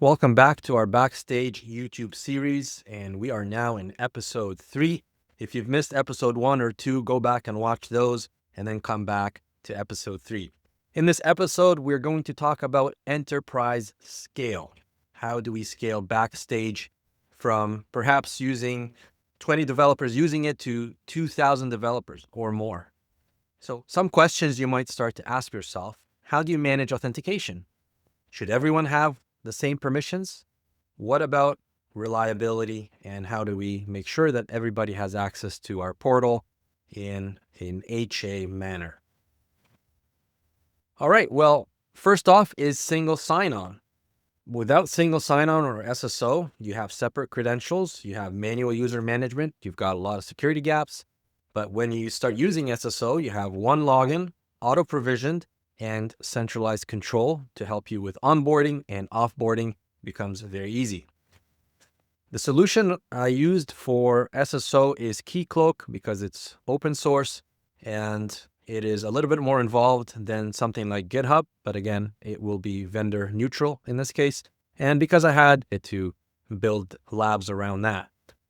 Welcome back to our Backstage YouTube series, and we are now in episode 3. If you've missed episode 1 or 2, go back and watch those, and then come back to episode 3. In this episode, we're going to talk about enterprise scale. How do we scale Backstage from perhaps using 20 developers using it to 2,000 developers or more? So some questions you might start to ask yourself: how do you manage authentication? Should everyone have the same permissions? What about reliability, and how do we make sure that everybody has access to our portal in an HA manner? All right, well, first off is single sign-on. Without single sign-on or SSO, you have separate credentials, you have manual user management, you've got a lot of security gaps. But when you start using SSO, you have one login, auto-provisioned, and centralized control to help you with onboarding, and offboarding becomes very easy. The solution I used for SSO is Keycloak because it's open source and it is a little bit more involved than something like GitHub, but again, it will be vendor neutral in this case, and because I had it to build labs around that.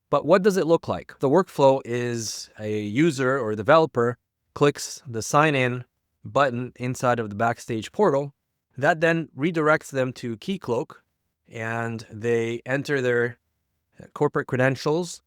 But what does it look like? The workflow is a user or developer clicks the sign in button inside of the Backstage portal. That then redirects them to Keycloak, and they enter their corporate credentials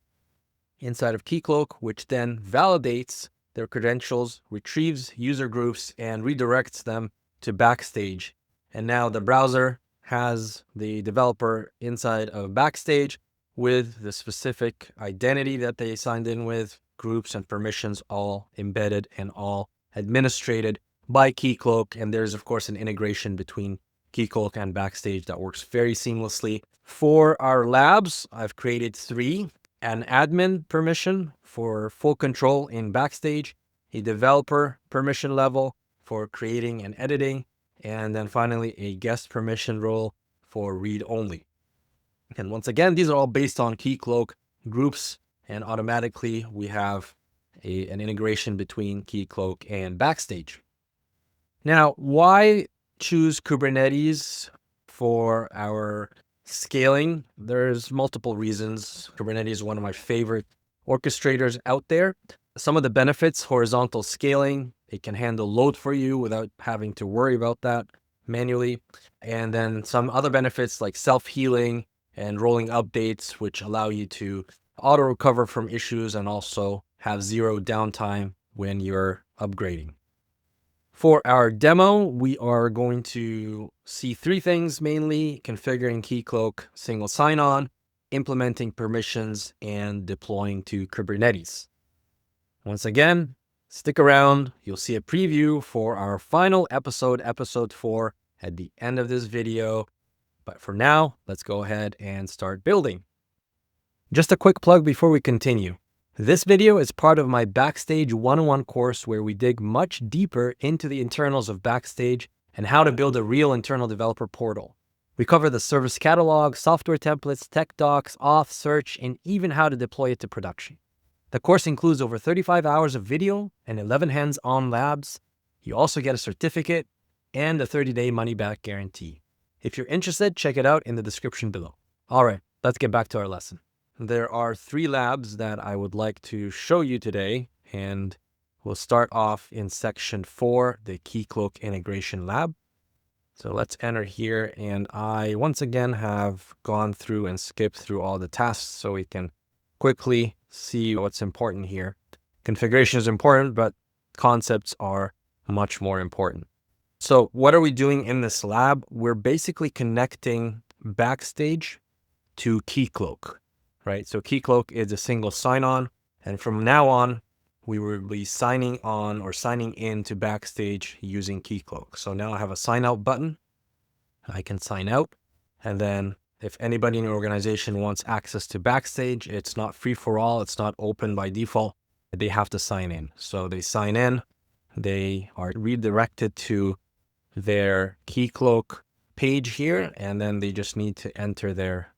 inside of Keycloak, which then validates their credentials, retrieves user groups, and redirects them to Backstage. And now the browser has the developer inside of Backstage with the specific identity that they signed in with, groups and permissions all embedded and all administrated by Keycloak. And there's, of course, an integration between Keycloak and Backstage that works very seamlessly. For our labs, I've created 3: an admin permission for full control in Backstage, a developer permission level for creating and editing, and then finally a guest permission role for read only. And once again, these are all based on Keycloak groups, and automatically we have an integration between Keycloak and Backstage. Now, why choose Kubernetes for our scaling? There's multiple reasons. Kubernetes is one of my favorite orchestrators out there. Some of the benefits: horizontal scaling. It can handle load for you without having to worry about that manually. And then some other benefits like self-healing and rolling updates, which allow you to auto recover from issues and also have zero downtime when you're upgrading. For our demo, we are going to see 3 things mainly: configuring Keycloak single sign-on, implementing permissions, and deploying to Kubernetes. Once again, stick around. You'll see a preview for our final episode, episode 4, at the end of this video. But for now, let's go ahead and start building. Just a quick plug before we continue. This video is part of my Backstage 101 course, where we dig much deeper into the internals of Backstage and how to build a real internal developer portal. We cover the service catalog, software templates, tech docs, auth, search, and even how to deploy it to production. The course includes over 35 hours of video and 11 hands-on labs. You also get a certificate and a 30-day money-back guarantee. If you're interested, check it out in the description below. All right, let's get back to our lesson. There are 3 labs that I would like to show you today, and we'll start off in section 4, the Keycloak Integration Lab. So let's enter here, and I once again have gone through and skipped through all the tasks so we can quickly see what's important here. Configuration is important, but concepts are much more important. So what are we doing in this lab? We're basically connecting Backstage to Keycloak, right? So Keycloak is a single sign-on, and from now on, we will be signing on or signing in to Backstage using Keycloak. So now I have a sign out button. I can sign out, and then if anybody in your organization wants access to Backstage, it's not free for all. It's not open by default. They have to sign in. So they sign in, they are redirected to their Keycloak page here, and then they just need to enter their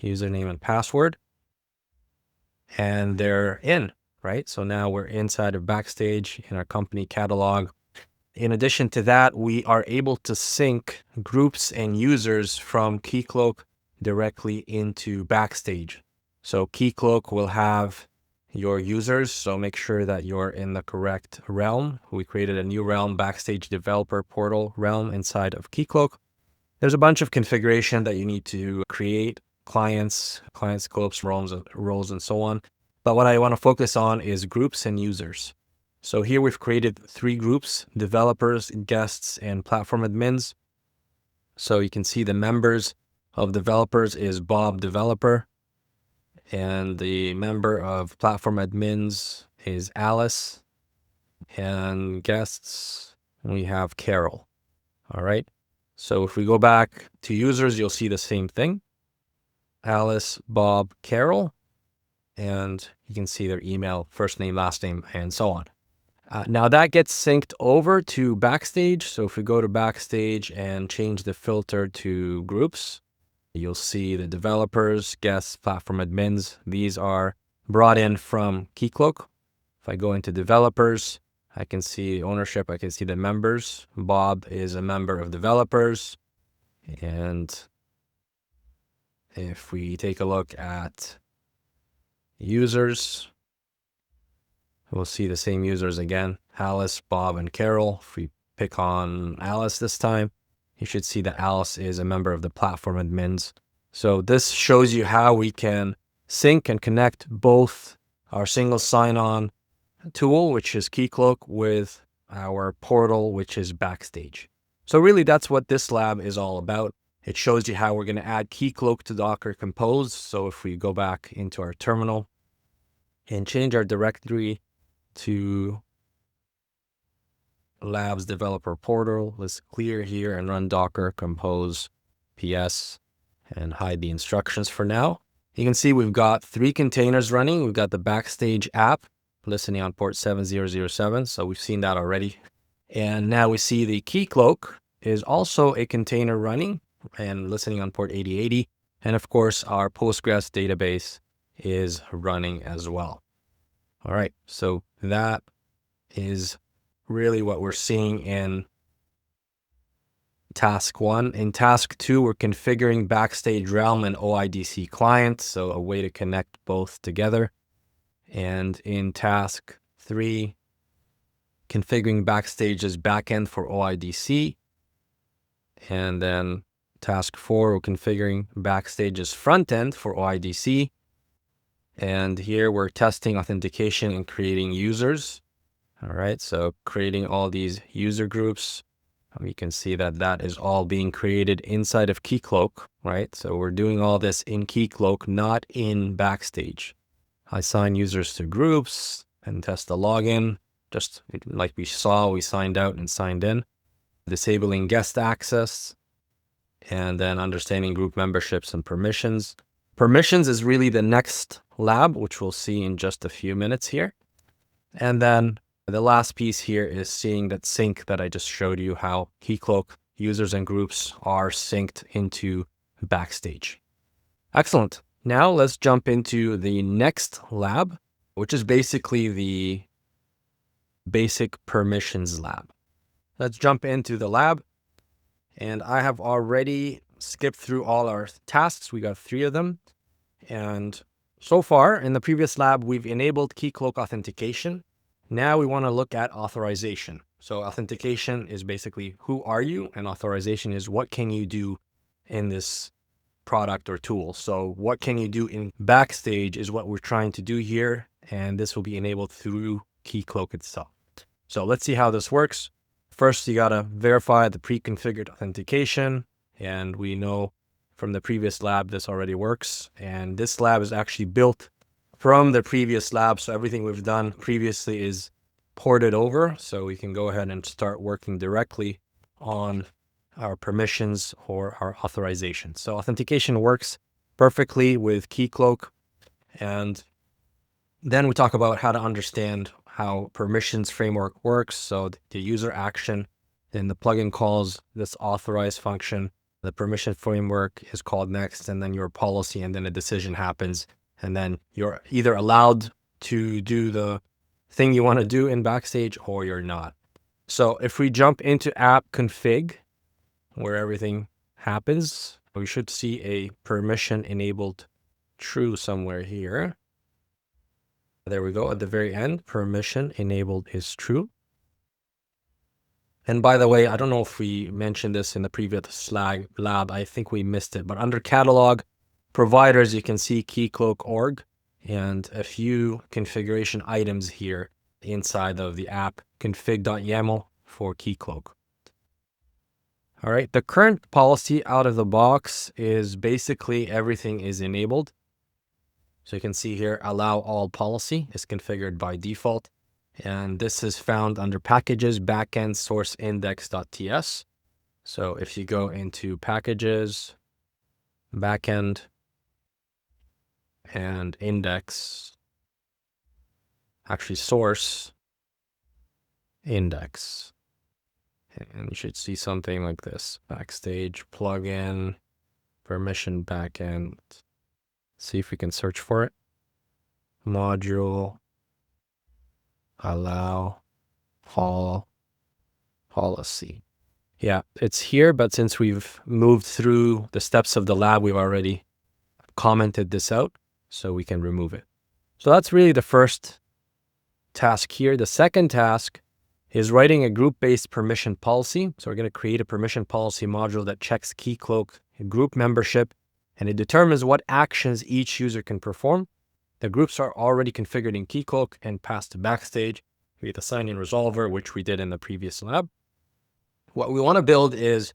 username and password, and they're in, right? So now we're inside of Backstage in our company catalog, In addition to that, we are able to sync groups and users from Keycloak directly into Backstage. So Keycloak will have your users, so make sure that you're in the correct realm. We created a new realm, Backstage Developer Portal realm inside of Keycloak. There's a bunch of configuration that you need to create, client scopes, roles, and so on. But what I want to focus on is groups and users. So here we've created 3 groups: developers, guests, and platform admins. So you can see the members of developers is Bob Developer, and the member of platform admins is Alice, and guests, we have Carol. All right. So if we go back to users, you'll see the same thing: Alice, Bob, Carol, and you can see their email, first name, last name, and so on. Now that gets synced over to Backstage. So if we go to Backstage and change the filter to groups, you'll see the developers, guests, platform admins. These are brought in from Keycloak. If I go into developers, I can see ownership. I can see the members. Bob is a member of developers. And if we take a look at users, we'll see the same users again: Alice, Bob, and Carol. If we pick on Alice this time, you should see that Alice is a member of the platform admins. So this shows you how we can sync and connect both our single sign-on tool, which is Keycloak, with our portal, which is Backstage. So really, that's what this lab is all about. It shows you how we're going to add Keycloak to Docker Compose. So if we go back into our terminal and change our directory to labs developer portal, let's clear here and run Docker Compose PS and hide the instructions for now. You can see we've got 3 containers running. We've got the Backstage app listening on port 7007. So we've seen that already. And now we see the Keycloak is also a container running and listening on port 8080. And of course, our Postgres database is running as well. All right, so that is really what we're seeing in task 1. In task 2, we're configuring Backstage Realm and OIDC client, so a way to connect both together. And in task 3, configuring Backstage's backend for OIDC. And then task 4, we're configuring Backstage's frontend for OIDC. And here we're testing authentication and creating users. All right, so creating all these user groups. You can see that that is all being created inside of Keycloak, right? So we're doing all this in Keycloak, not in Backstage. I assign users to groups and test the login. Just like we saw, we signed out and signed in. Disabling guest access, and then understanding group memberships and permissions. Permissions is really the next lab, which we'll see in just a few minutes here. And then the last piece here is seeing that sync that I just showed you, how Keycloak users and groups are synced into Backstage. Excellent. Now let's jump into the next lab, which is basically the basic permissions lab. Let's jump into the lab. And I have already skipped through all our tasks. We got 3 of them. And so far in the previous lab, we've enabled Keycloak authentication. Now we want to look at authorization. So authentication is basically who are you, and authorization is what can you do in this product or tool. So what can you do in Backstage is what we're trying to do here, and this will be enabled through Keycloak itself. So let's see how this works. First, you gotta verify the pre-configured authentication, and we know from the previous lab this already works. And this lab is actually built from the previous lab, so everything we've done previously is ported over. So we can go ahead and start working directly on our permissions or our authorization. So authentication works perfectly with Keycloak. And then we talk about how to understand how permissions framework works. So the user action, then the plugin calls this authorize function. The permission framework is called next, and then your policy, and then a decision happens. And then you're either allowed to do the thing you want to do in Backstage or you're not. So if we jump into app config, where everything happens, we should see a permission enabled true somewhere here. There we go. At the very end, permission enabled is true. And by the way, I don't know if we mentioned this in the previous lab. I think we missed it. But under catalog providers, you can see Keycloak org and a few configuration items here inside of the app config.yaml for Keycloak. All right, the current policy out of the box is basically everything is enabled. So you can see here, allow all policy is configured by default. And this is found under packages, backend source index.ts. So if you go into packages, backend, and index, actually source index, and you should see something like this: Backstage plugin, permission backend. See if we can search for it. Module, allow, all, policy. Yeah, it's here, but since we've moved through the steps of the lab, we've already commented this out, so we can remove it. So that's really the first task here. The second task is writing a group-based permission policy. So we're going to create a permission policy module that checks Keycloak group membership, and it determines what actions each user can perform. The groups are already configured in Keycloak and passed to Backstage via the sign-in resolver, which we did in the previous lab. What we want to build is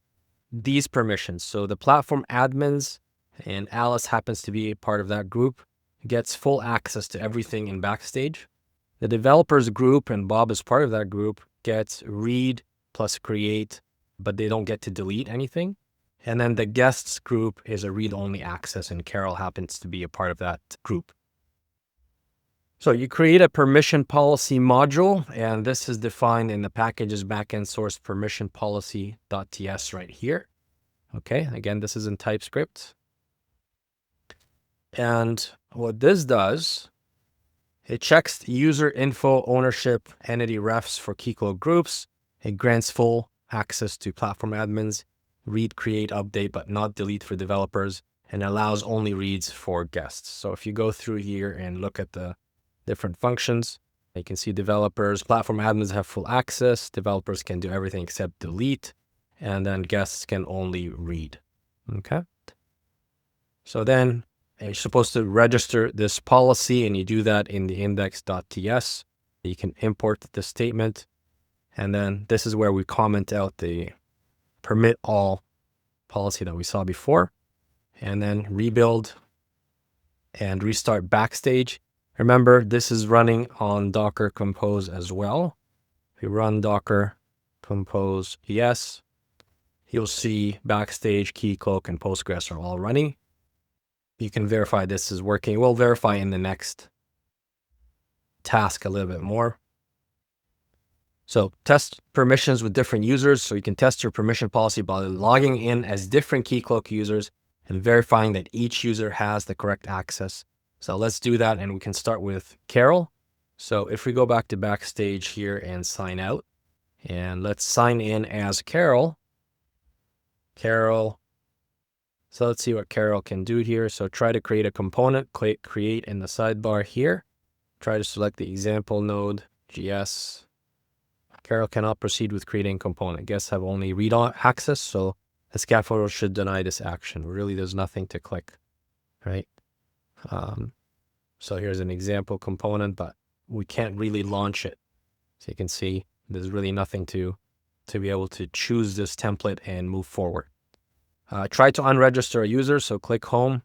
these permissions. So the platform admins, and Alice happens to be a part of that group, gets full access to everything in Backstage. The developers group, and Bob is part of that group, gets read plus create, but they don't get to delete anything. And then the guests group is a read-only access, and Carol happens to be a part of that group. So you create a permission policy module, and this is defined in the packages backend source permission policy.ts right here. Okay, again, this is in TypeScript. And what this does, it checks the user info, ownership, entity refs for Keycloak groups. It grants full access to platform admins, read, create, update, but not delete for developers, and allows only reads for guests. So if you go through here and look at the different functions, you can see developers, platform admins have full access, developers can do everything except delete, and then guests can only read. Okay. So then you're supposed to register this policy, and you do that in the index.ts. You can import the statement, and then this is where we comment out the permit all policy that we saw before, and then rebuild and restart Backstage. Remember, this is running on Docker Compose as well. If you run Docker Compose, yes, you'll see Backstage, Keycloak, and Postgres are all running. You can verify this is working. We'll verify in the next task a little bit more. So test permissions with different users. So you can test your permission policy by logging in as different Keycloak users and verifying that each user has the correct access. So let's do that, and we can start with Carol. So if we go back to Backstage here and sign out, and let's sign in as Carol. Carol. So let's see what Carol can do here. So try to create a component, click create in the sidebar here. Try to select the example node, GS. Carol cannot proceed with creating component. Guests have only read access, so the scaffolder should deny this action. Really, there's nothing to click, right? So here's an example component, but we can't really launch it. So you can see there's really nothing to be able to choose this template and move forward. Try to unregister a user, so click home,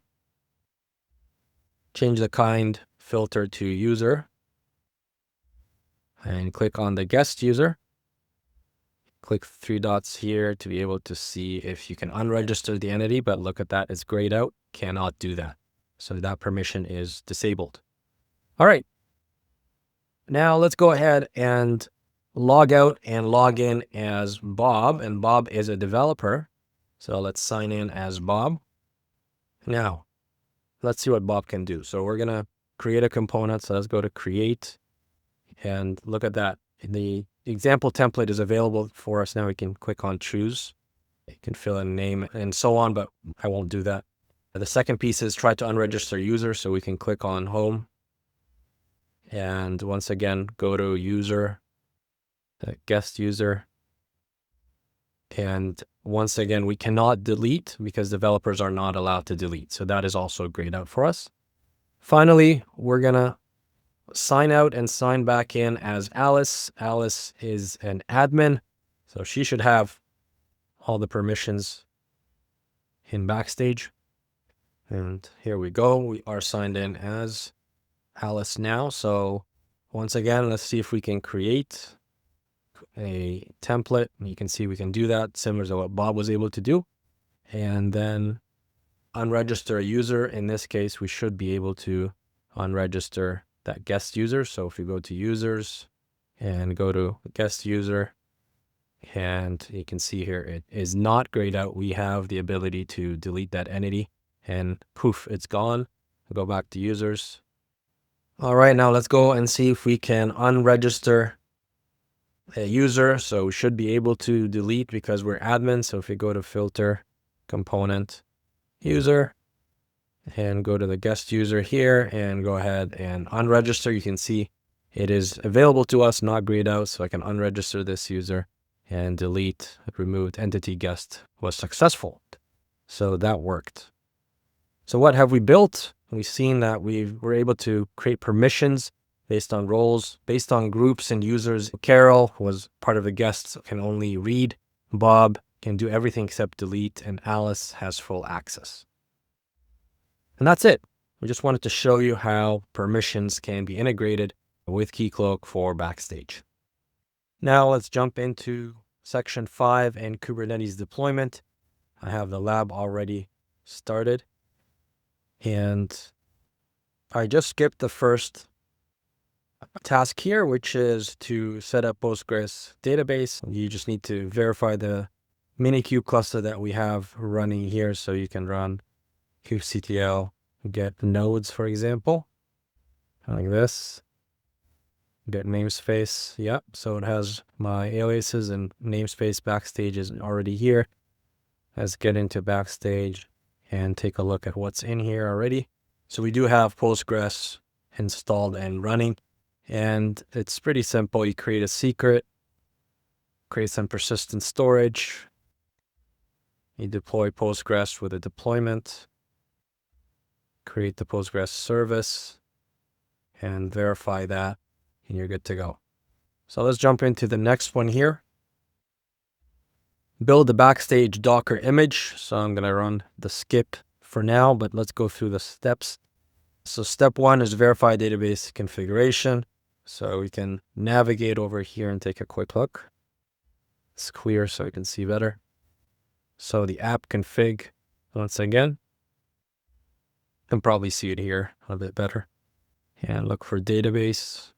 change the kind filter to user, and click on the guest user. Click 3 dots here to be able to see if you can unregister the entity, but look at that, it's grayed out, cannot do that. So that permission is disabled. All right. Now let's go ahead and log out and log in as Bob, and Bob is a developer. So let's sign in as Bob. Now, let's see what Bob can do. So we're going to create a component. So let's go to create, and look at that. The example template is available for us. Now we can click on choose. You can fill in name and so on, but I won't do that. The second piece is try to unregister user. So we can click on home. And once again, go to user, guest user. And once again, we cannot delete because developers are not allowed to delete. So that is also grayed out for us. Finally, we're going to sign out and sign back in as Alice. Alice is an admin, so she should have all the permissions in Backstage. And here we go. We are signed in as Alice now. So once again, let's see if we can create a template. You can see we can do that similar to what Bob was able to do. And then unregister a user. In this case, we should be able to unregister that guest user. So if we go to users and go to guest user, and you can see here it is not grayed out. We have the ability to delete that entity and poof, it's gone. Go back to users. All right, now let's go and see if we can unregister a user. So we should be able to delete because we're admin. So if we go to filter, component, user, and go to the guest user here and go ahead and unregister, you can see it is available to us, not grayed out. So I can unregister this user and delete removed entity guest was successful. So that worked. So what have we built? We've seen that we were able to create permissions based on roles, based on groups and users. Carol was part of the guests, can only read. Bob can do everything except delete, and Alice has full access. And that's it. We just wanted to show you how permissions can be integrated with Keycloak for Backstage. Now let's jump into section 5 and Kubernetes deployment. I have the lab already started. And I just skipped the first task here, which is to set up Postgres database. You just need to verify the Minikube cluster that we have running here. So you can run kubectl, get nodes, for example, like this. Get namespace. Yep. So it has my aliases and namespace. Backstage is already here. Let's get into Backstage and take a look at what's in here already. So we do have Postgres installed and running, and it's pretty simple. You create a secret, create some persistent storage. You deploy Postgres with a deployment, create the Postgres service, and verify that, and you're good to go. So let's jump into the next one here. Build the Backstage Docker image. So I'm going to run the skip for now, but let's go through the steps. So step 1 is verify database configuration. So we can navigate over here and take a quick look. It's clear so you can see better. So the app config, once again, you can probably see it here a bit better. And look for database.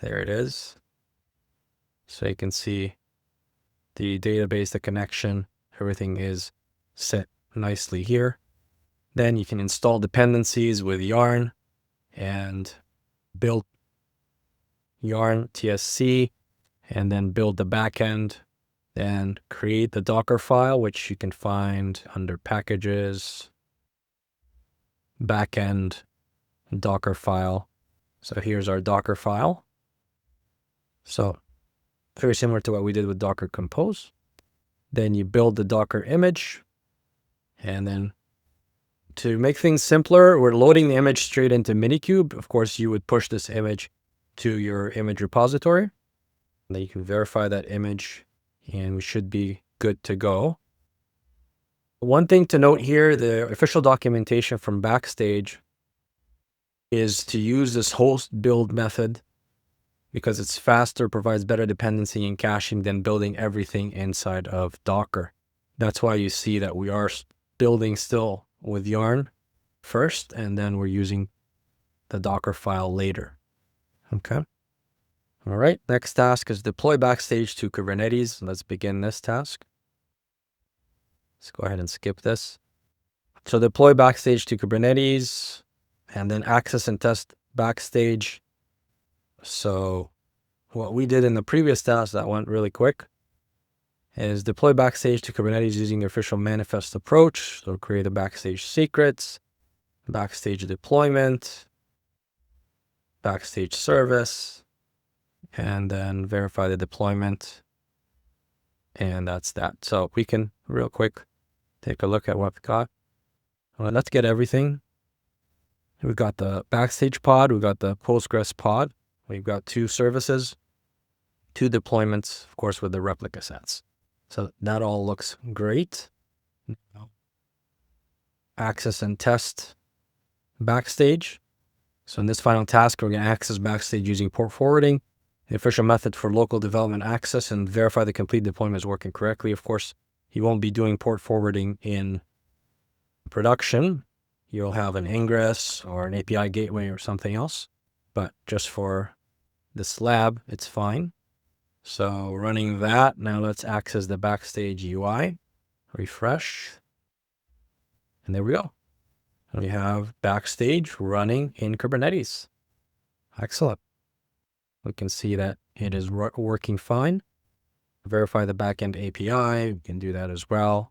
There it is. So you can see the database, the connection, everything is set nicely here. Then you can install dependencies with Yarn and build Yarn TSC, and then build the backend, then create the Docker file, which you can find under packages, backend, Docker file. So here's our Docker file. So very similar to what we did with Docker Compose. Then you build the Docker image, and then to make things simpler, we're loading the image straight into Minikube. Of course, you would push this image to your image repository. And then you can verify that image, and we should be good to go. One thing to note here, the official documentation from Backstage is to use this host build method because it's faster, provides better dependency and caching than building everything inside of Docker. That's why you see that we are building still with Yarn first, and then we're using the Docker file later. Okay. All right. Next task is deploy Backstage to Kubernetes. Let's begin this task. Let's go ahead and skip this. So deploy Backstage to Kubernetes, and then access and test Backstage. So what we did in the previous task that went really quick is deploy Backstage to Kubernetes using the official manifest approach. So create a Backstage secrets, Backstage deployment, Backstage service, and then verify the deployment. And that's that. So we can real quick take a look at what we got. Well, let's get everything. We've got the Backstage pod. We've got the Postgres pod. We've got 2 services, 2 deployments, of course, with the replica sets. So that all looks great. Access and test Backstage. So in this final task, we're going to access Backstage using port forwarding, the official method for local development access, and verify the complete deployment is working correctly. Of course, you won't be doing port forwarding in production. You'll have an ingress or an API gateway or something else, but just for this lab, it's fine. So running that, now let's access the Backstage UI, refresh, and there we go. We have Backstage running in Kubernetes. Excellent. We can see that it is working fine. Verify the backend API, we can do that as well.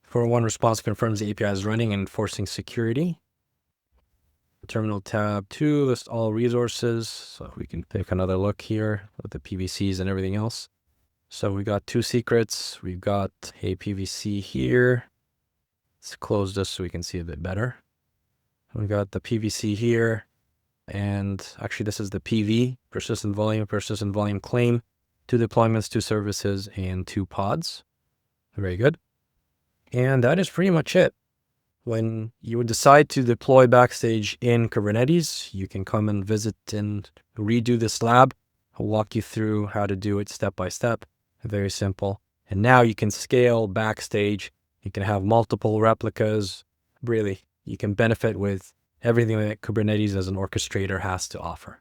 401 response confirms the API is running and enforcing security. Terminal tab 2, list all resources. So we can take another look here with the PVCs and everything else. So we got 2 secrets. We've got a PVC here. Let's close this so we can see a bit better. We got the PVC here. And actually this is the PV, persistent volume claim, 2 deployments, 2 services, and 2 pods. Very good. And that is pretty much it. When you would decide to deploy Backstage in Kubernetes, you can come and visit and redo this lab. I'll walk you through how to do it step by step. Very simple. And now you can scale Backstage. You can have multiple replicas. Really, you can benefit with everything that Kubernetes as an orchestrator has to offer.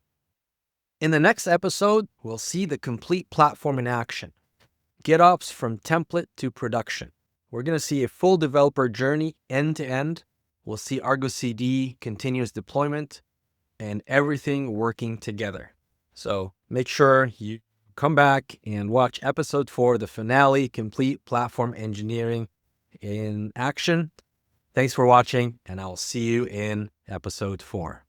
In the next episode, we'll see the complete platform in action. GitOps from template to production. We're going to see a full developer journey end to end. We'll see Argo CD, continuous deployment, and everything working together. So make sure you come back and watch episode 4, the finale, complete platform engineering in action. Thanks for watching, and I'll see you in episode 4.